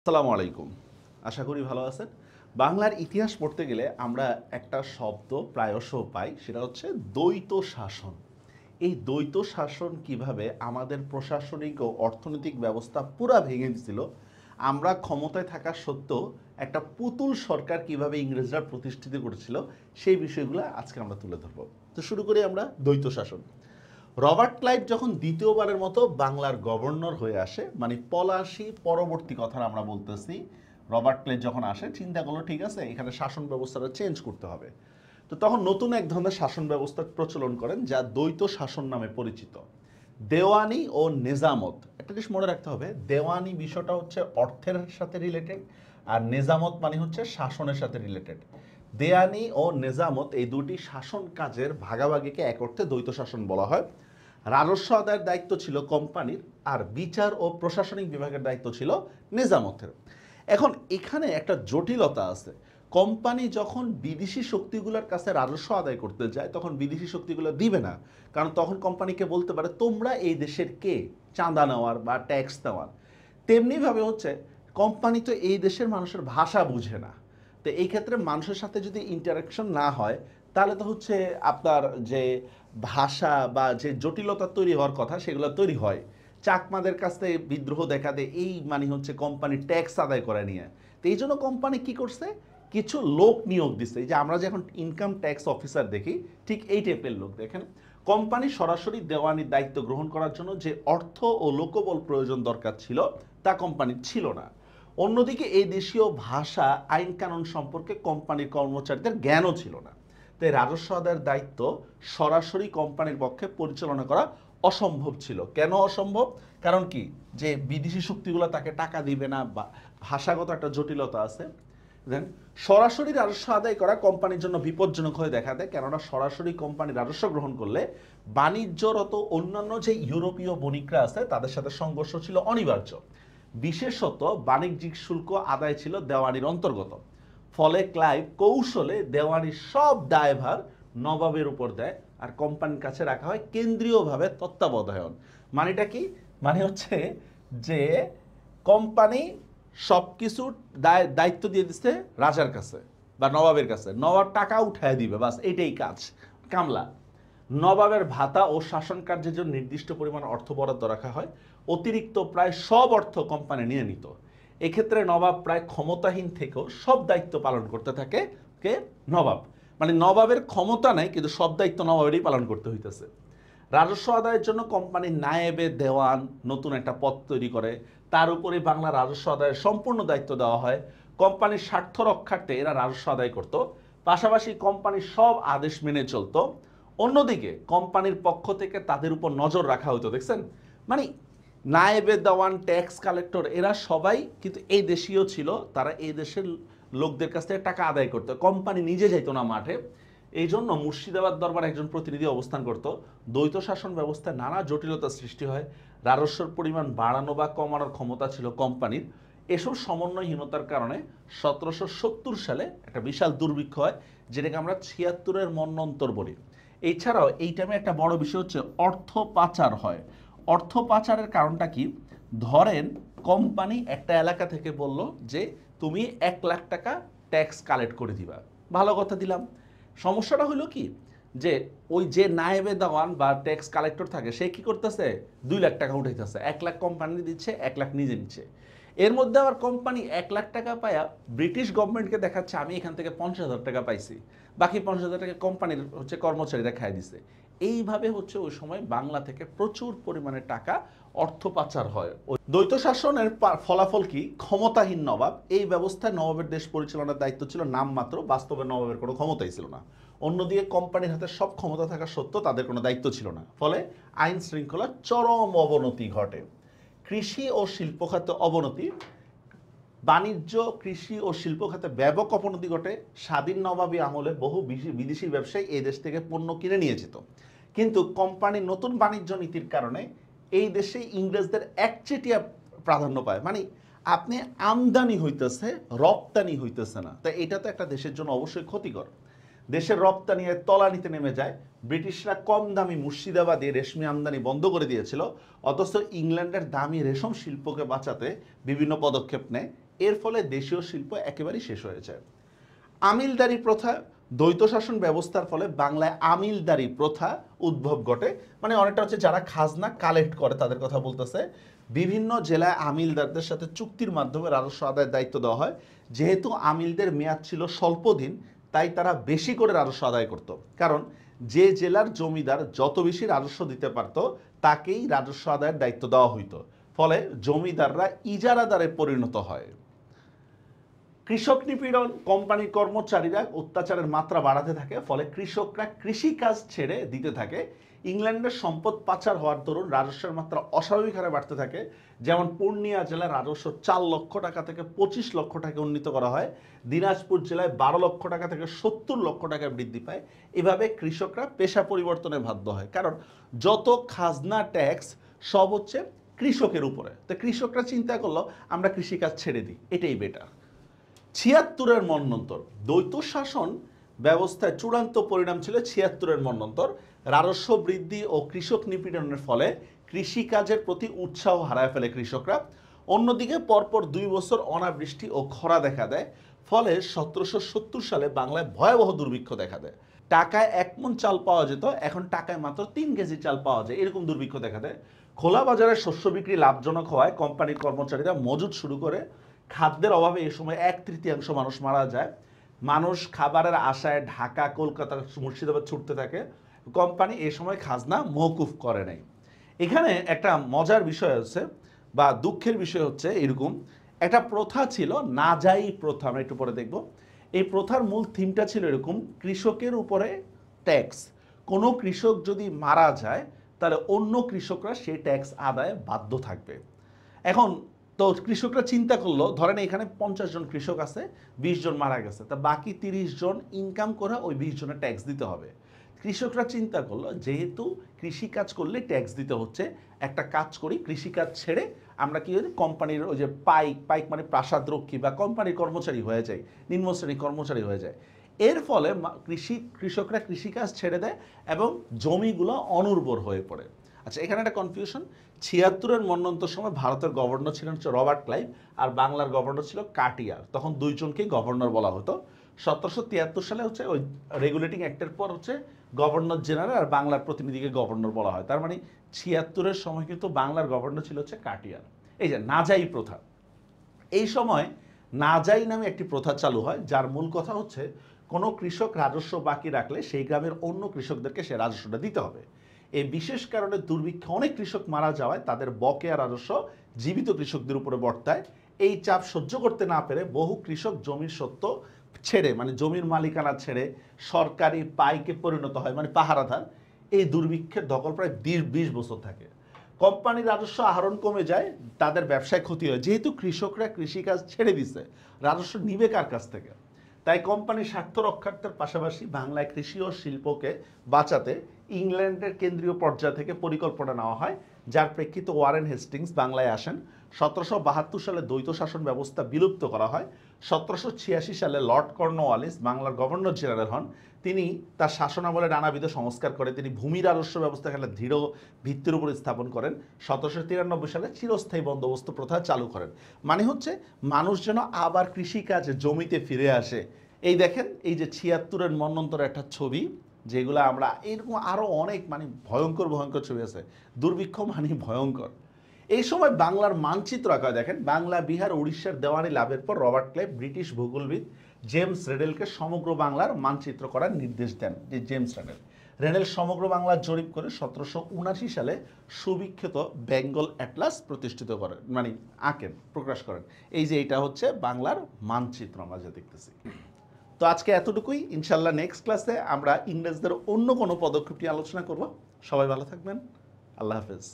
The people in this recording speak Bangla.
আসসালামু আলাইকুম। আশা করি ভালো আছেন। বাংলার ইতিহাস পড়তে গেলে আমরা একটা শব্দ প্রায়শ পাই, সেটা হচ্ছে দ্বৈত শাসন। এই দ্বৈত শাসন কিভাবে আমাদের প্রশাসনিক ও অর্থনৈতিক ব্যবস্থা পুরা ভেঙে দিছিল, আমরা ক্ষমতায় থাকা সত্ত্বেও একটা পুতুল সরকার কিভাবে ইংরেজরা প্রতিষ্ঠিত করেছিল, সেই বিষয়গুলো আজকে আমরা তুলে ধরব। তো শুরু করি আমরা দ্বৈত শাসন। রবার্ট ক্লাইভ যখন দ্বিতীয়বারের মতো বাংলার গভর্নর হয়ে আসে, মানে পলাশী পরবর্তী কথা আমরা বলতেছি, রবার্ট ক্লাইভ যখন আসে চিন্তা করলো ঠিক আছে এখানে শাসন ব্যবস্থাটা চেঞ্জ করতে হবে। তো তখন নতুন এক ধরনের শাসন ব্যবস্থার প্রচলন করেন যা দ্বৈত শাসন নামে পরিচিত। দেওয়ানি ও নেজামত, একটা জিনিস মনে রাখতে হবে, দেওয়ানি বিষয়টা হচ্ছে অর্থের সাথে রিলেটেড, আর নেজামত মানে হচ্ছে শাসনের সাথে রিলেটেড। দেয়ানি ও নেজামত এই দুটি শাসন কাজের ভাগাভাগিকে এক অর্থে দ্বৈত শাসন বলা হয়। রাজস্ব আদায়ের দায়িত্ব ছিল কোম্পানির, আর বিচার ও প্রশাসনিক বিভাগের দায়িত্ব ছিল নিজামতের। এখন এখানে একটা জটিলতা আছে। কোম্পানি যখন বিদেশি শক্তিগুলোর কাছে রাজস্ব আদায় করতে যায় তখন বিদেশি শক্তিগুলো দিবে না, কারণ তখন কোম্পানিকে বলতে পারে তোমরা এই দেশের কে, চাঁদা নেওয়ার বা ট্যাক্স দেওয়ার। তেমনিভাবে হচ্ছে কোম্পানি তো এই দেশের মানুষের ভাষা বুঝে না। তো এই ক্ষেত্রে মানুষের সাথে যদি ইন্টারাকশন না হয় তাহলে তো হচ্ছে আপনার যে ভাষা বা যে জটিলতা তৈরি হওয়ার কথা সেগুলো তৈরি হয়। চাকমাদের কাছ থেকে বিদ্রোহ দেখা দেয়, এই মানে হচ্ছে কোম্পানি ট্যাক্স আদায় করে নিয়ে। তো এই জন্য কোম্পানি কী করছে, কিছু লোক নিয়োগ দিচ্ছে। এই যে আমরা যে এখন ইনকাম ট্যাক্স অফিসার দেখি, ঠিক এই টাইপের লোক দেখেন। কোম্পানি সরাসরি দেওয়ানির দায়িত্ব গ্রহণ করার জন্য যে অর্থ ও লোকবল প্রয়োজন দরকার ছিল তা কোম্পানির ছিল না। অন্যদিকে এই দেশীয় ভাষা আইন কানুন সম্পর্কে কোম্পানির কর্মচারীদের জ্ঞানও ছিল না। তাই রাজস্ব আদায়ের দায়িত্ব সরাসরি কোম্পানির পক্ষে পরিচালনা করা অসম্ভব ছিল। কেন অসম্ভব? কারণ কি, যে বিদেশি শক্তিগুলো তাকে টাকা দিবে না, বা ভাষাগত একটা জটিলতা আছে। দেন সরাসরি রাজস্ব আদায় করা কোম্পানির জন্য বিপজ্জনক হয়ে দেখা দেয়, কেননা সরাসরি কোম্পানি রাজস্ব গ্রহণ করলে বাণিজ্যরত অন্যান্য যে ইউরোপীয় বণিকরা আছে তাদের সাথে সংঘর্ষ ছিল অনিবার্য। বিশেষত বাণিজ্যিক শুল্ক আদায় ছিল দেওয়ানির অন্তর্গত। ফলে ক্লাইভ কৌশলে দেওয়ানির সব দায়ভার নবাবের উপর দেয়, আর কোম্পানির কাছে রাখা হয় কেন্দ্রীয়ভাবে তত্ত্বাবধায়ন। মানেটা কি? মানে হচ্ছে যে কোম্পানি সব কিছু দায়িত্ব দিয়ে দিচ্ছে রাজার কাছে বা নবাবের কাছে, নবাব টাকা উঠায় দিবে, বাস এইটাই কাজ, কামলা। নবাবের ভাতা ও শাসন কার্যের জন্য নির্দিষ্ট পরিমাণ অর্থ বরাদ্দ রাখা হয়, অতিরিক্ত প্রায় সব অর্থ কোম্পানি নিয়ে নিত। এক্ষেত্রে নবাব প্রায় ক্ষমতাহীন থেকেও সব দায়িত্ব পালন করতে থাকে কে? নবাব। মানে নবাবের ক্ষমতা নেই কিন্তু সব দায়িত্ব নবাবেরই পালন করতে হইতেছে। রাজস্ব আদায়ের জন্য কোম্পানির নায়েবে দেওয়ান নতুন একটা পদ তৈরি করে, তার উপরে বাংলা রাজস্ব আদায়ের সম্পূর্ণ দায়িত্ব দেওয়া হয়। কোম্পানির স্বার্থ রক্ষার্থে এরা রাজস্ব আদায় করত, পাশাপাশি কোম্পানির সব আদেশ মেনে চলত। অন্যদিকে কোম্পানির পক্ষ থেকে তাদের উপর নজর রাখা হতো। দেখছেন, মানে নায়েবে দেওয়ান, ট্যাক্স কালেক্টর, এরা সবাই কিন্তু এই দেশীয় ছিল, তারা এই দেশের লোকদের কাছ থেকে টাকা আদায় করতো, কোম্পানি নিজে যাইতো না মাঠে। এই জন্য মুর্শিদাবাদ দরবারে একজন প্রতিনিধি অবস্থান করত। দ্বৈত শাসন ব্যবস্থায় নানা জটিলতার সৃষ্টি হয়। রাজস্বর পরিমাণ বাড়ানো বা কমানোর ক্ষমতা ছিল কোম্পানির। এসব সমন্বয়হীনতার কারণে 1770 সালে একটা বিশাল দুর্ভিক্ষ হয়, যেটাকে আমরা 76-এর মন্বন্তর বলি। এছাড়াও এই টাইমে একটা বড় বিষয় হচ্ছে অর্থ পাচার হয়। অর্থ পাচারের কারণটা কি? ধরেন কোম্পানি একটা এলাকা থেকে বলল যে তুমি 1 লাখ টাকা ট্যাক্স কালেক্ট করে দিবা, ভালো কথা দিলাম। সমস্যাটা হলো কি, যে ওই যে নায়েবে দেওয়ান বা ট্যাক্স কালেক্টর থাকে সে কি করতেছে, 2 লাখ টাকা উঠাইতেছে, 1 লাখ কোম্পানি দিচ্ছে, 1 লাখ নিজে নিচ্ছে। এর মধ্যে আবার কোম্পানি 1 লাখ টাকা পায়া ব্রিটিশ গভর্নমেন্টকে দেখাচ্ছে আমি এখান থেকে 50,000 টাকা পাইছি, বাকি 50,000 টাকা কোম্পানির হচ্ছে কর্মচারীরা খাই দিছে। এইভাবে হচ্ছে ওই সময় বাংলা থেকে প্রচুর পরিমাণে টাকা অর্থ পাচার হয়। দ্বৈত শাসনের ফলাফল কি? ক্ষমতাহীন নবাব। এই ব্যবস্থায় নবাবের দেশ পরিচালনার দায়িত্ব ছিল নামমাত্র, বাস্তবে নবাবের কোনো ক্ষমতাই ছিল না। অন্যদিকে কোম্পানির হাতে সব ক্ষমতা থাকা সত্ত্বেও তাদের কোনো দায়িত্ব ছিল না, ফলে আইন শৃঙ্খলার চরম অবনতি ঘটে। কৃষি ও শিল্প খাতে অবনতি। বাণিজ্য, কৃষি ও শিল্প খাতে ব্যাপক অবনতি ঘটে। স্বাধীন নবাবী আমলে বহু বিদেশি ব্যবসায়ী এই দেশ থেকে পণ্য কিনে নিয়ে যেত, কিন্তু কোম্পানির নতুন বাণিজ্য নীতির কারণে এই দেশে ইংরেজদের একচেটিয়া প্রাধান্য পায়। মানে আপনি আমদানি হইতেছে, রপ্তানি হইতেছে না, তাই এটা তো একটা দেশের জন্য অবশ্যই ক্ষতিকর। দেশের রপ্তানি তলানিতে নেমে যায়। ব্রিটিশরা কম দামি মুর্শিদাবাদে রেশমি আমদানি বন্ধ করে দিয়েছিল, অথচ ইংল্যান্ডের দামি রেশম শিল্পকে বাঁচাতে বিভিন্ন পদক্ষেপ নেয়। এর ফলে দেশীয় শিল্প একেবারেই শেষ হয়ে যায়। আমিলদারি প্রথা, দ্বৈত শাসন ব্যবস্থার ফলে বাংলায় আমিলদারি প্রথা উদ্ভব ঘটে। মানে অনেকটা হচ্ছে যারা খাজনা কালেক্ট করে তাদের কথা বলতেছে। বিভিন্ন জেলায় আমিলদারদের সাথে চুক্তির মাধ্যমে রাজস্ব আদায়ের দায়িত্ব দেওয়া হয়। যেহেতু আমিলদের মেয়াদ ছিল স্বল্প দিন, তাই তারা বেশি করে রাজস্ব আদায় করত। কারণ যে জেলার জমিদার যত বেশি রাজস্ব দিতে পারত তাকেই রাজস্ব আদায়ের দায়িত্ব দেওয়া হইতো। ফলে জমিদাররা ইজারাদারে পরিণত হয়। কৃষক নিপীড়ন, কোম্পানির কর্মচারীরা অত্যাচারের মাত্রা বাড়াতে থাকে, ফলে কৃষকরা কৃষিকাজ ছেড়ে দিতে থাকে। ইংল্যান্ডের সম্পদ পাচার হওয়ার দরুন রাজস্বের মাত্রা অস্বাভাবিক হারে বাড়তে থাকে। যেমন পূর্ণিয়া জেলার রাজস্ব 4 লক্ষ টাকা থেকে 25 লক্ষ টাকা উন্নীত করা হয়। দিনাজপুর জেলায় 12 লক্ষ টাকা থেকে 70 লক্ষ টাকা বৃদ্ধি পায়। এভাবে কৃষকরা পেশা পরিবর্তনে বাধ্য হয়, কারণ যত খাজনা ট্যাক্স সব হচ্ছে কৃষকের উপরে। তো কৃষকরা চিন্তা করলো আমরা কৃষিকাজ ছেড়ে দিই, এটাই বেটার। 76-এর মন্বন্তর, দ্বৈত শাসন ব্যবস্থায় চূড়ান্ত পরিণাম ছিল 76-এর মন্বন্তর। রাজস্ব বৃদ্ধি ও কৃষক নিপীড়নের ফলে কৃষিকাজের প্রতি উৎসাহ হারায় ফেলে কৃষকরা। অন্যদিকে পরপর 2 বছর অনাবৃষ্টি ও খরা দেখা দেয়, ফলে 1770 সালে বাংলায় ভয়াবহ দুর্ভিক্ষ দেখা দেয়। টাকায় 1 মণ চাল পাওয়া যেত, এখন টাকায় মাত্র 3 কেজি চাল পাওয়া যায়, এরকম দুর্ভিক্ষ দেখা দেয়। খোলা বাজারে শস্য বিক্রি লাভজনক হওয়ায় কোম্পানির কর্মচারীরা মজুদ শুরু করে। খাদ্যের অভাবে এই সময় 1/3 মানুষ মারা যায়। মানুষ খাবারের আশায় ঢাকা, কলকাতা, মুর্শিদাবাদ ছুটতে থাকে। কোম্পানি এই সময় খাজনা মওকুফ করে নাই। এখানে একটা মজার বিষয় হচ্ছে বা দুঃখের বিষয় হচ্ছে, এরকম একটা প্রথা ছিল, নাজাই প্রথা, আমরা একটু পরে দেখব। এই প্রথার মূল থিমটা ছিল এরকম: কৃষকের উপরে ট্যাক্স। কোনো কৃষক যদি মারা যায় তাহলে অন্য কৃষকরা সেই ট্যাক্স আদায়ে বাধ্য থাকবে। এখন তো কৃষকরা চিন্তা করলো, ধরেন এখানে 50 জন কৃষক আছে, 20 জন মারা গেছে, তা বাকি 30 জন ইনকাম করে ওই 20 জনের ট্যাক্স দিতে হবে। কৃষকরা চিন্তা করলো যেহেতু কৃষিকাজ করলে ট্যাক্স দিতে হচ্ছে, একটা কাজ করি, কৃষিকাজ ছেড়ে আমরা কি কোম্পানির ওই যে পাইক মানে প্রাসাদরক্ষী বা কোম্পানির কর্মচারী হয়ে যায়, নিম্ন শ্রেণীর কর্মচারী হয়ে যায়। এর ফলে কৃষকরা কৃষিকাজ ছেড়ে দেয় এবং জমিগুলো অনুর্বর হয়ে পড়ে। আচ্ছা, এখানে একটা কনফিউশন। 76-এর মন্বন্তর সময় ভারতের গভর্নর ছিলেন রবার্ট ক্লাইভ, আর বাংলার গভর্নর ছিল কাটিয়ার। তখন দুইজনকেই গভর্নর বলা হতো। 1773 সালে হচ্ছে ওই রেগুলেটিং অ্যাক্টের পর হচ্ছে গভর্নর জেনারেল আর বাংলার প্রতিনিধিকে গভর্নর বলা হয়। তার মানে 76-এর সময় কিন্তু বাংলার গভর্নর ছিল হচ্ছে কাটিয়ার। এই যে নাজাই প্রথা, এই সময় নাজাই নামে একটি প্রথা চালু হয়, যার মূল কথা হচ্ছে কোনো কৃষক রাজস্ব বাকি রাখলে সেই গ্রামের অন্য কৃষকদেরকে সে রাজস্বটা দিতে হবে। এই বিশেষ কারণে দুর্ভিক্ষে অনেক কৃষক মারা যাওয়ায় তাদের বকেয়া রাজস্ব জীবিত কৃষকদের উপরে বর্তায়। এই চাপ সহ্য করতে না পেরে বহু কৃষক জমির সত্ত্ব ছেড়ে, মানে জমির মালিকানা ছেড়ে সরকারি পাইকে পরিণত হয়, মানে পাহারাদার। এই দুর্ভিক্ষের দখল প্রায় 20 বছর থাকে। কোম্পানির রাজস্ব আহরণ কমে যায়, তাদের ব্যবসায় ক্ষতি হয়। যেহেতু কৃষকরা কৃষিকাজ ছেড়ে দিছে, রাজস্ব নিবে কার কাছ থেকে? তাই কোম্পানির স্বার্থ রক্ষার্থের পাশাপাশি বাংলায় কৃষি ও শিল্পকে বাঁচাতে ইংল্যান্ডের কেন্দ্রীয় পর্যায় থেকে পরিকল্পনা নেওয়া হয়, যার প্রেক্ষিতে ওয়ারেন হেস্টিংস বাংলায় আসেন। 1772 সালে দ্বৈত শাসন ব্যবস্থা বিলুপ্ত করা হয়। 1786 সালে লর্ড কর্নওয়ালিস বাংলার গভর্নর জেনারেল হন। তিনি তার শাসনামলে নানাবিধ সংস্কার করে তিনি ভূমি রাজস্ব ব্যবস্থাকে একটা দৃঢ় ভিত্তির উপর স্থাপন করেন। 1793 সালে চিরস্থায়ী বন্দোবস্ত প্রথা চালু করেন। মানে হচ্ছে মানুষ যেন আবার কৃষিকাজে জমিতে ফিরে আসে। এই দেখেন, এই যে 76-এর মন্বন্তর একটা ছবি, যেগুলো আমরা এরকম আরও অনেক মানে ভয়ঙ্কর ভয়ঙ্কর ছবি আছে। দুর্ভিক্ষ মানে ভয়ঙ্কর। এই সময় বাংলার মানচিত্র আঁকা হয়। দেখেন, বাংলা, বিহার, উড়িষ্যার দেওয়ানি লাভের পর রবার্ট ক্লাইভ ব্রিটিশ ভূগোলবিদ জেমস রেডেলকে সমগ্র বাংলার মানচিত্র করার নির্দেশ দেন। যে জেমস রেডেল সমগ্র বাংলার জরিপ করে 1779 সালে সুবিখ্যাত বেঙ্গল অ্যাটলাস প্রতিষ্ঠিত করেন, মানে আঁকেন, প্রকাশ করেন। এই যে এটা হচ্ছে বাংলার মানচিত্র আমরা যা দেখতেছি। তো আজকে এতটুকুই। ইনশাল্লাহ নেক্সট ক্লাসে আমরা ইংরেজদের অন্য কোনো পদক্ষেপ নিয়ে আলোচনা করব। সবাই ভালো থাকবেন। আল্লাহ হাফেজ।